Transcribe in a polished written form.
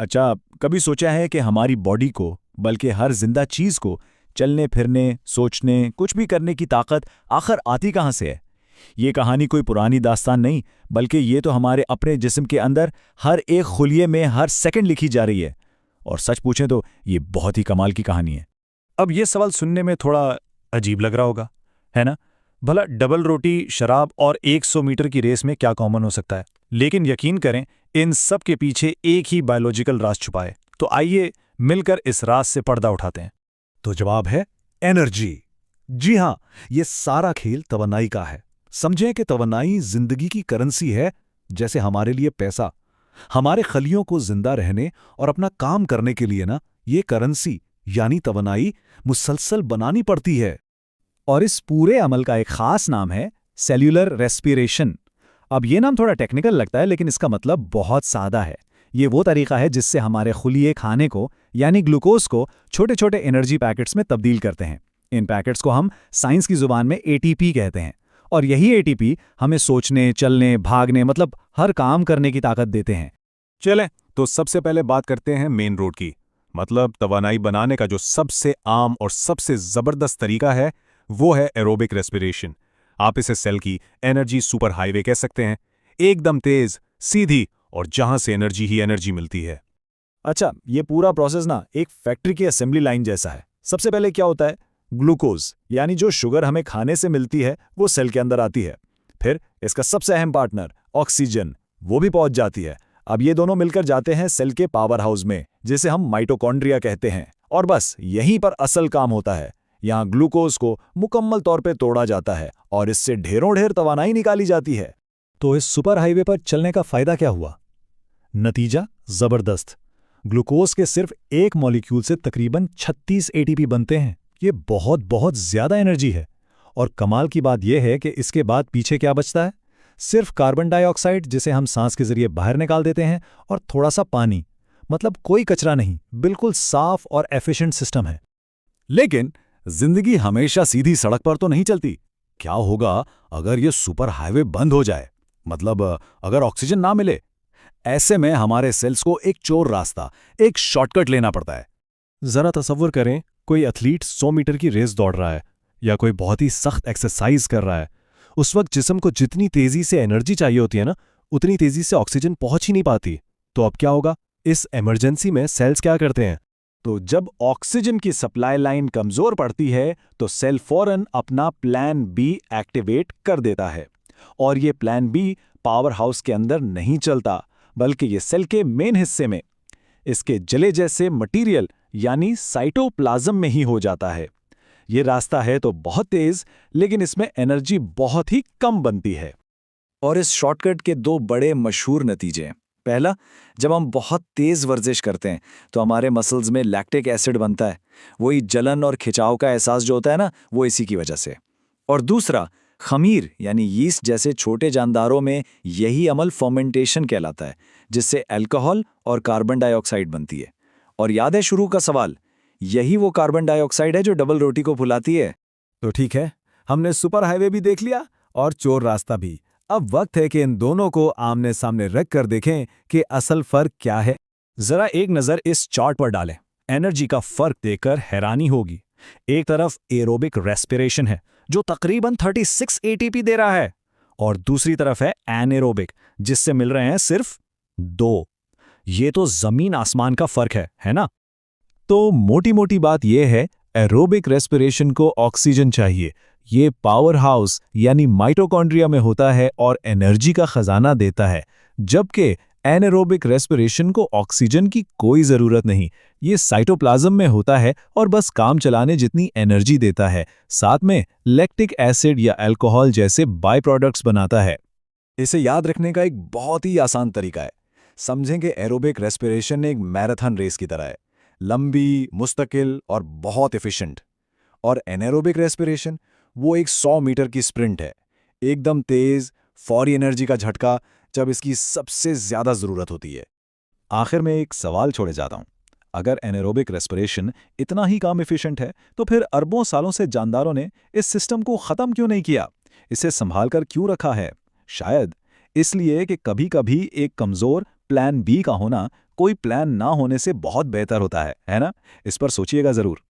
अच्छा, कभी सोचा है कि हमारी बॉडी को, बल्कि हर जिंदा चीज को चलने फिरने, सोचने, कुछ भी करने की ताकत आखिर आती कहाँ से है? ये कहानी कोई पुरानी दास्तान नहीं, बल्कि ये तो हमारे अपने जिस्म के अंदर हर एक खुलिये में हर सेकंड लिखी जा रही है। और सच पूछें तो ये बहुत ही कमाल की कहानी है। अब ये सवाल सुनने में थोड़ा अजीब लग रहा होगा, है ना? भला डबल रोटी, शराब और 100 मीटर की रेस में क्या कॉमन हो सकता है? लेकिन यकीन करें, इन सब के पीछे एक ही बायोलॉजिकल राज छुपा है। तो आइए मिलकर इस राज से पर्दा उठाते हैं। तो जवाब है एनर्जी। जी हां, ये सारा खेल तवन्नाई का है। समझें कि तवन्नाई जिंदगी की करेंसी है, जैसे हमारे लिए पैसा। हमारे खलियों को जिंदा रहने और अपना काम करने के लिए ना, ये करेंसी यानी तवन्नाई मुसलसल बनानी पड़ती है। और इस पूरे अमल का एक खास नाम है सेल्यूलर रेस्पिरेशन। अब ये नाम थोड़ा टेक्निकल लगता है, लेकिन इसका मतलब बहुत सादा है। ये वो तरीका है जिससे हमारे खुलिये खाने को, यानी ग्लूकोज को, छोटे छोटे एनर्जी पैकेट्स में तब्दील करते हैं। इन पैकेट्स को हम साइंस की जुबान में एटीपी कहते हैं। और यही एटीपी हमें सोचने, चलने, भागने, मतलब हर काम करने की ताकत देते हैं। चलें, तो सबसे पहले बात करते हैं मेन रोड की। मतलब तवानाई बनाने का जो सबसे आम और सबसे जबरदस्त तरीका है, वो है एरोबिक रेस्पिरेशन। आप इसे सेल की एनर्जी सुपर हाईवे कह सकते हैं। एकदम तेज, सीधी और जहां से एनर्जी ही एनर्जी मिलती है। अच्छा, ये पूरा प्रोसेस ना एक फैक्ट्री की असेंबली लाइन जैसा है। सबसे पहले क्या होता है? ग्लूकोज, यानी जो शुगर हमें खाने से मिलती है, वो सेल के अंदर आती है। फिर इसका सबसे अहम पार्टनर ऑक्सीजन, वो भी पहुंच जाती है। अब ये दोनों मिलकर जाते हैं सेल के पावर हाउस में, जिसे हम माइटोकॉन्ड्रिया कहते हैं। और बस यहीं पर असल काम होता है। यहाँ ग्लूकोज को मुकम्मल तौर पे तोड़ा जाता है और इससे ढेरों ढेर तवानाई निकाली जाती है। तो इस सुपर हाईवे पर चलने का फायदा क्या हुआ? नतीजा जबरदस्त। ग्लूकोज के सिर्फ एक मॉलिक्यूल से तकरीबन 36 एटीपी बनते हैं। ये बहुत बहुत ज्यादा एनर्जी है। और कमाल की बात यह है कि इसके बाद पीछे क्या बचता है? सिर्फ कार्बन डाइऑक्साइड, जिसे हम सांस के जरिए बाहर निकाल देते हैं, और थोड़ा सा पानी। मतलब कोई कचरा नहीं, बिल्कुल साफ और एफिशिएंट सिस्टम है। लेकिन जिंदगी हमेशा सीधी सड़क पर तो नहीं चलती। क्या होगा अगर ये सुपर हाईवे बंद हो जाए? मतलब अगर ऑक्सीजन ना मिले? ऐसे में हमारे सेल्स को एक चोर रास्ता, एक शॉर्टकट लेना पड़ता है। जरा तसव्वुर करें, कोई एथलीट 100 मीटर की रेस दौड़ रहा है या कोई बहुत ही सख्त एक्सरसाइज कर रहा है। उस वक्त जिस्म को जितनी तेजी से एनर्जी चाहिए होती है ना, उतनी तेजी से ऑक्सीजन पहुंच ही नहीं पाती। तो अब क्या होगा? इस इमरजेंसी में सेल्स क्या करते हैं? तो जब ऑक्सीजन की सप्लाई लाइन कमजोर पड़ती है, तो सेल फौरन अपना प्लान बी एक्टिवेट कर देता है। और ये प्लान बी पावर हाउस के अंदर नहीं चलता, बल्कि ये सेल के मेन हिस्से में, इसके जले जैसे मटेरियल यानी साइटोप्लाज्म में ही हो जाता है। ये रास्ता है तो बहुत तेज, लेकिन इसमें एनर्जी बहुत ही कम बनती है। और इस शॉर्टकट के दो बड़े मशहूर नतीजे हैं। पहला, जब हम बहुत तेज वर्जिश करते हैं तो हमारे मसल्स में लैक्टिक एसिड बनता है। वही जलन और खिंचाव का एहसास जो होता है ना, वो इसी की वजह से। और दूसरा, खमीर यानी यीस्ट जैसे छोटे जानदारों में यही अमल फर्मेंटेशन कहलाता है, जिससे अल्कोहल और कार्बन डाइऑक्साइड बनती है। और याद है शुरू का सवाल, यही वो कार्बन डाइऑक्साइड है जो डबल रोटी को फुलाती है। तो ठीक है, हमने सुपर हाईवे भी देख लिया और चोर रास्ता भी। अब वक्त है कि इन दोनों को आमने सामने रख कर देखें कि असल फर्क क्या है। जरा एक नजर इस चार्ट पर डालें। एनर्जी का फर्क देखकर हैरानी होगी। एक तरफ एरोबिक रेस्पिरेशन है, जो तकरीबन 36 एटीपी दे रहा है, और दूसरी तरफ है एनएरोबिक, जिससे मिल रहे हैं सिर्फ 2। ये तो जमीन आसमान का फर्क है ना? तो मोटी मोटी बात यह है, एरोबिक रेस्पिरेशन को ऑक्सीजन चाहिए। ये पावर हाउस यानी माइटोकॉन्ड्रिया में होता है और एनर्जी का खजाना देता है। जबकि एनारोबिक रेस्पिरेशन को ऑक्सीजन की कोई ज़रूरत नहीं। ये साइटोप्लाज्म में होता है और बस काम चलाने जितनी एनर्जी देता है। साथ में लैक्टिक एसिड या अल्कोहल जैसे बाय प्रोडक्ट्स बनाता है। इसे याद रखने का एक बहुत ही आसान तरीका है। समझें कि एरोबिक रेस्पिरेशन एक मैराथन रेस की तरह है, लंबी, मुस्तकिल और बहुत एफिशिएंट। और एनारोबिक रेस्पिरेशन वो एक 100 मीटर की स्प्रिंट है, एकदम तेज, फौरी एनर्जी का झटका जब इसकी सबसे ज्यादा जरूरत होती है। आखिर में एक सवाल छोड़े जाता हूं, अगर एनारोबिक रेस्पिरेशन इतना ही काम एफिशिएंट है, तो फिर अरबों सालों से जानदारों ने इस सिस्टम को खत्म क्यों नहीं किया? इसे संभाल कर क्यों रखा है? शायद इसलिए कि कभी-कभी एक कमजोर प्लान बी का होना कोई प्लान ना होने से बहुत बेहतर होता है ना? इस पर सोचिएगा जरूर।